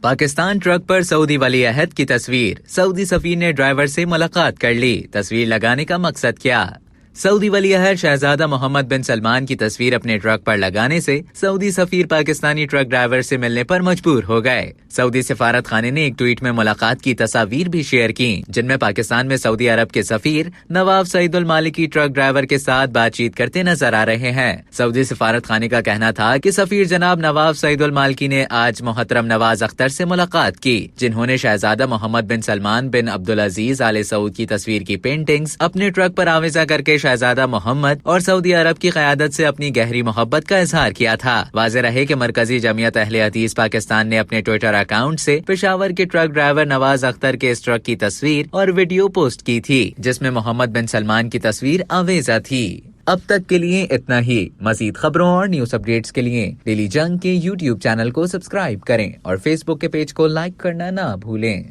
Pakistan truck پر سعودی ولی عہد کی تصویر، سعودی سفیر نے ڈرائیور سے ملاقات کر لی، تصویر لگانے کا مقصد کیا؟ سعودی ولی عہد شہزادہ محمد بن سلمان کی تصویر اپنے ٹرک پر لگانے سے سعودی سفیر پاکستانی ٹرک ڈرائیور سے ملنے پر مجبور ہو گئے۔ سعودی سفارت خانے نے ایک ٹویٹ میں ملاقات کی تصاویر بھی شیئر کی، جن میں پاکستان میں سعودی عرب کے سفیر نواف سعید المالکی ٹرک ڈرائیور کے ساتھ بات چیت کرتے نظر آ رہے ہیں۔ سعودی سفارت خانے کا کہنا تھا کہ سفیر جناب نواف سعید المالکی نے آج محترم نواز اختر سے ملاقات کی، جنہوں نے شہزادہ محمد بن سلمان بن عبدالعزیز آل سعود کی تصویر کی پینٹنگز اپنے ٹرک پر آویزاں کر کے شہزادہ محمد اور سعودی عرب کی قیادت سے اپنی گہری محبت کا اظہار کیا تھا۔ واضح رہے کہ مرکزی جمعیت اہل حدیث پاکستان نے اپنے ٹویٹر اکاؤنٹ سے پشاور کے ٹرک ڈرائیور نواز اختر کے اس ٹرک کی تصویر اور ویڈیو پوسٹ کی تھی، جس میں محمد بن سلمان کی تصویر آویزاں تھی۔ اب تک کے لیے اتنا ہی۔ مزید خبروں اور نیوز اپڈیٹس کے لیے ڈیلی جنگ کے YouTube چینل کو سبسکرائب کریں اور فیس بک کے پیج کو لائک کرنا نہ بھولیں۔